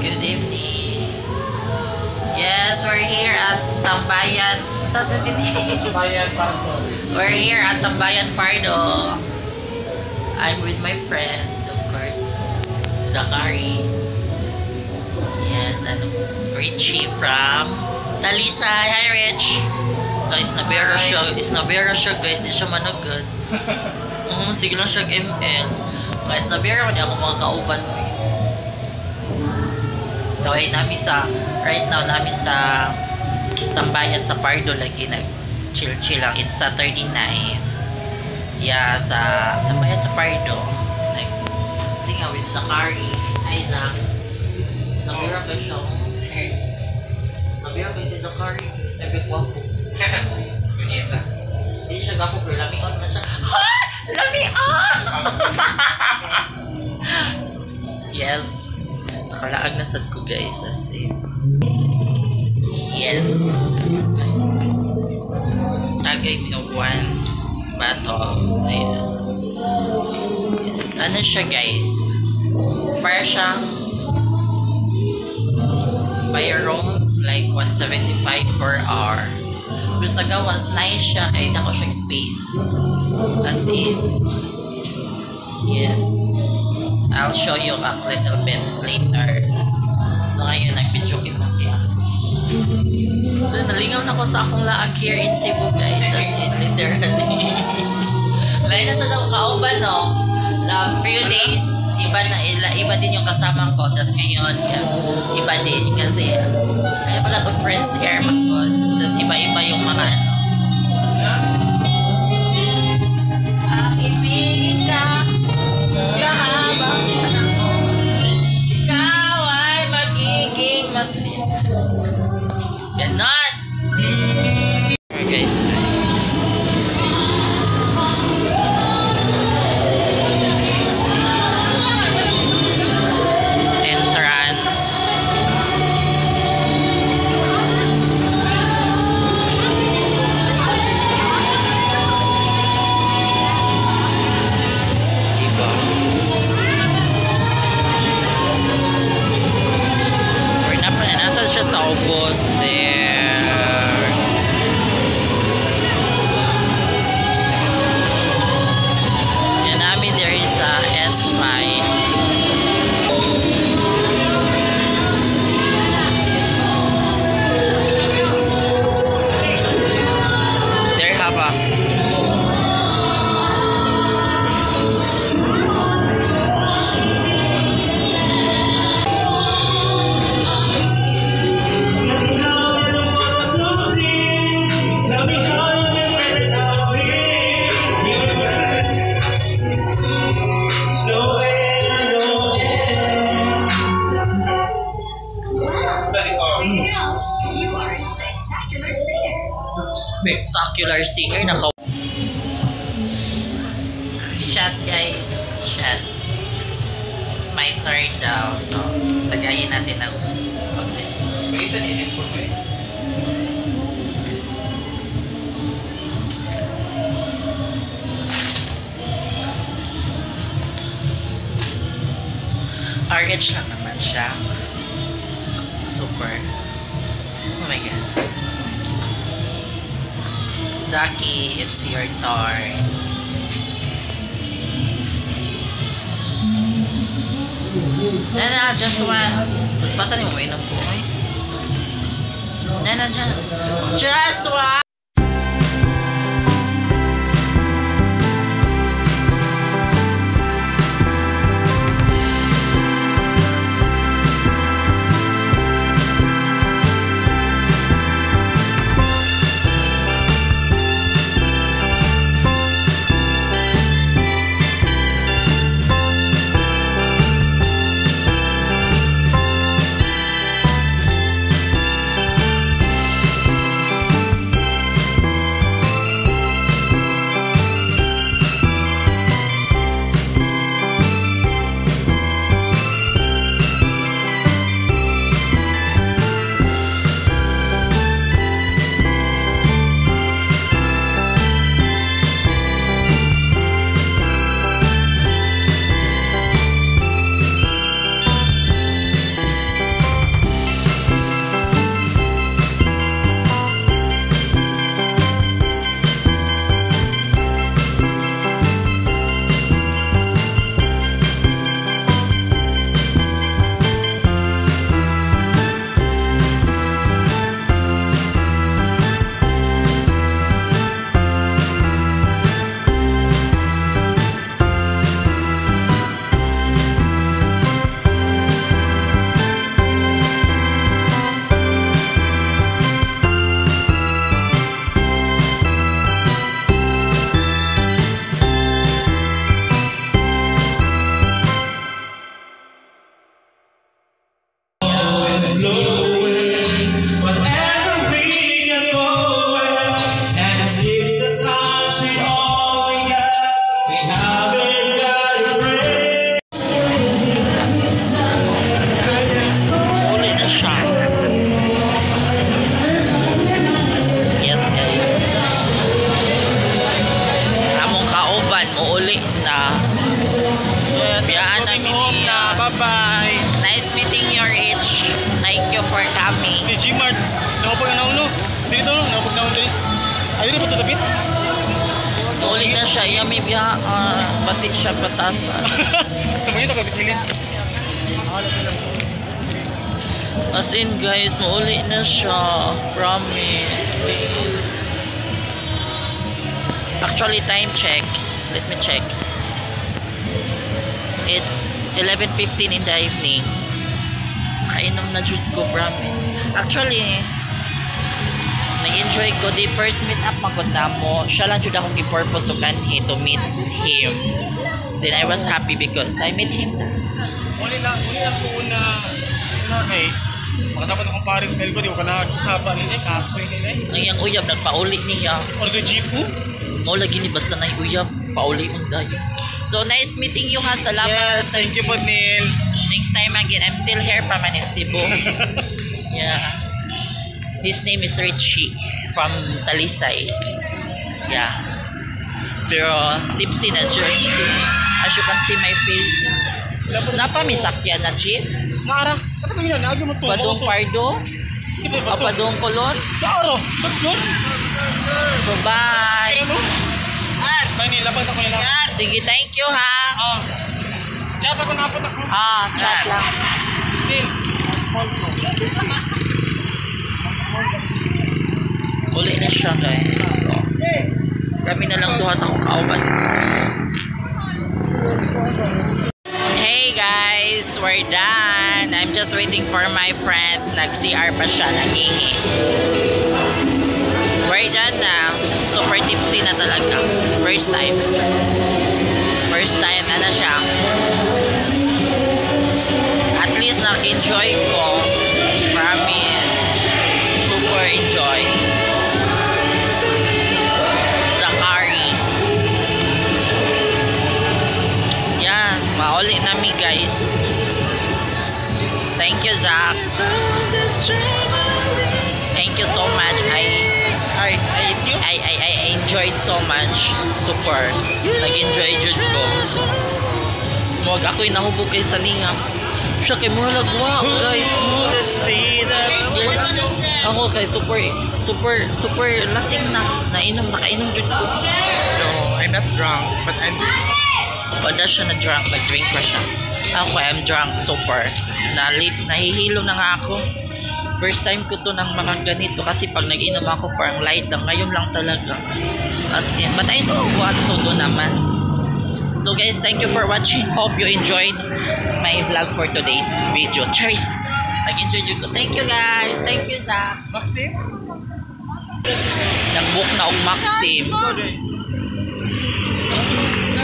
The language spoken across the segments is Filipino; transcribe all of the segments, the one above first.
Good evening. Yes, we're here at Tambayan. Tambayan Pardo. We're here at Tambayan Pardo. I'm with my friend, of course, Zachary. Yes, and Richie from Talisay. Hi, Rich. No, isnabera siya, guys. Di siya managod. Sige lang siya ML. Guys, isnabera ko niya ako mga kauban mo. Ito ay right now namin sa Tambayan sa Pardo lagi nag-chill lang. It's Saturday night. Yeah, sa Tambayan sa Pardo. Tinga with Zachary. Isaac. Isabira ba siya? Isabira ba si Zachary? Sabi ko ako. Kunita. Hindi siya gapo pero lamion na siya. Ha! Lamion! Yes. Nakalaag na sad ko guys as in. Yes. Tagay mi og one bottle. Ayan. Yes. Ano siya guys? Para siyang by room like 175 per hour. Pero sa gawas nice siya kaya dako siya space. As in. Yes. I'll show you a little bit later. So ngayon, nag-video ko siya. So nalingaw na ko sa akong laag here in Cebu guys. As in, literally. Lain na sa daw kauban no? La few days, iba din yung kasama ko. Tapos ngayon, iba din. Kasi, kaya pala to friends here magod. Tapos iba-iba yung mga ang ibigin ka sa habang panahon, ikaw ay magiging mas ganon. Okay guys. Entrance. Almost there. And I mean there is a S5. There have a spectacular singer. Shot guys, shot. It's my turn daw. So, tagayin natin ang RH lang naman siya. Super. Oh my god. Zaki, it's your turn. Nana, just one. Mas pasan mo mainom po eh. Nana, just one. Nice meeting you, Rich. Thank you for coming. Si Gmart, nakapag na uno. Dito no, nakapag na uno dito. Ay, dito pa tutapit. Uli na siya. Iya, may biya. Batik siya patasa. Sabagay ito, kapit-pilit. As in, guys, mauli na siya. Promise. Actually, time check. Let me check. It's 11:15 in the evening. Kainom na jud ko, promise. Actually, nag-enjoy ko. The first meet up magod na mo. Siya lang jud akong i-purpose o kanhi to meet him. Then I was happy because I met him. Uli lang po una kay makasapat akong Paris mail ko, di ko ka nakakasapa rin eh, kapoy nila eh. Ang iyang uyab, nagpauli niya. Or the jeep mo? Mo lagi ni basta na uyab, pauli unday. So nice meeting you ha. Salamat. Yes, thank you po, Neil. Next time again, I'm still here from Cebu. Yeah. His name is Richie from Talisay. Yeah. Pero tipsy na jersey. As you can see my face. Napamisakyan na jeep. Mara, katapos yun, nagyo mo to. Padong Pardo. Padong Colon. Klaro, bagyon. So bye. Ano? Bye, Neil, labas ako nila. Sige, thank you ha. Chat ako napot ako. Chat lang. Neil, Uli na siya guys. So, kami na lang duha sa kauban. Hey guys, we're done. I'm just waiting for my friend. Nag-CR pa siya, naghihi. We're done na. Super tipsy na talaga. First time. First time na siya. At least nag-enjoy ko. Promise. Super enjoy. Zakari. Yeah, mauli nami guys. Thank you, Zach. Thank you so much. I enjoyed so much. Super. Nag-enjoy jud ko. Huwag ako'y nahubog kay Saniha. Siya kay mura lagwa, guys. Ako kay super lasing na. Nakainom jud ko. No, I'm not drunk, but I'm... Wala siya na drunk. Nag-drink pa siya. Ako, I'm drunk. Super. Nahihilo na nga ako. First time ko to ng mga ganito kasi pag nag-inom ako parang light lang. Ngayon lang talaga. As in, but I know what to do naman. So guys, thank you for watching. Hope you enjoyed my vlog for today's video. Cheers! Nag-enjoy ko. Thank you guys. Thank you, Zach. Maxim? Nag-book na og Maxim.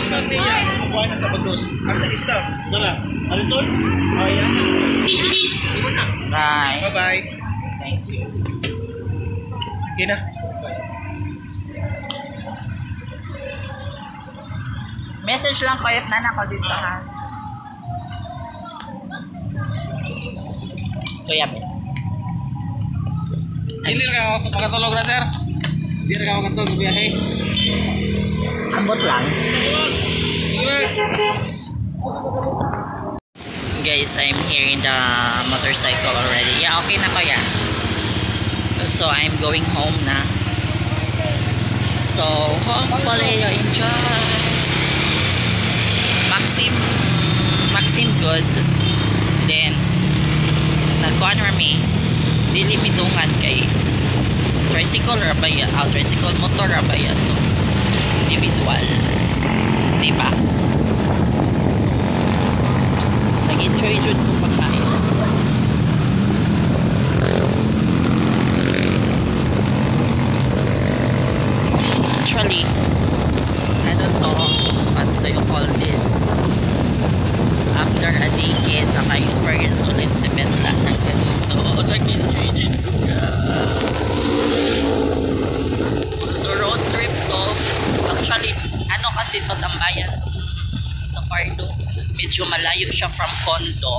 Saan niya? Kukuha na sa Bados. Asa isa? Dala. Alisol? Oh, yan. Iwan na. Bye. Bye-bye. Thank you. Okay na. Message lang ko if nan ako dito ha. Kuya. Hindi na ako makatulog na, sir. Hindi na ako makatulog. Biyahe. Ambot lang. Guys, I'm here in the motorcycle already. Yeah, okay na kuya. So, I'm going home na. So, hopefully you enjoy. Maxim good. Then, nagkuhan rami. Dili midungan kay tricycle rabaya. Tricycle motor rabaya. So, individual. Diba? Nag-enjoy jud kung pagkain. Actually, I don't know what do you call this. After a decade, naka-experience ulit si Betla ng ganito. Nag-enjoy jud ko so road trip ko. Actually, ano kasi ito tambayan sa Pardo. Medyo malayo siya from condo.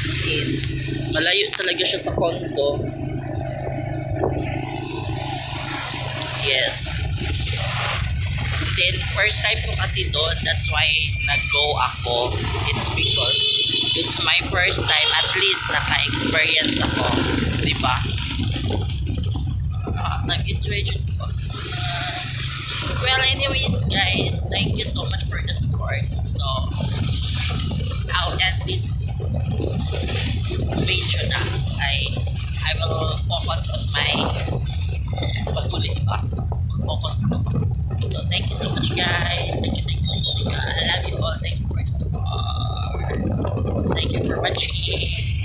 Kasi malayo talaga siya sa condo. Yes. Then, first time ko kasi doon. That's why nag-go ako. It's because my first time. At least naka-experience ako. Diba? Nag-enjoy dyan ko. Well, anyways, guys, thank you so much for the support. So, I'll end this video na. I will focus on my pag-ulit pa. Focus na ako. So, thank you so much, guys. Thank you. I love you all. Thank you for the support. Thank you for watching.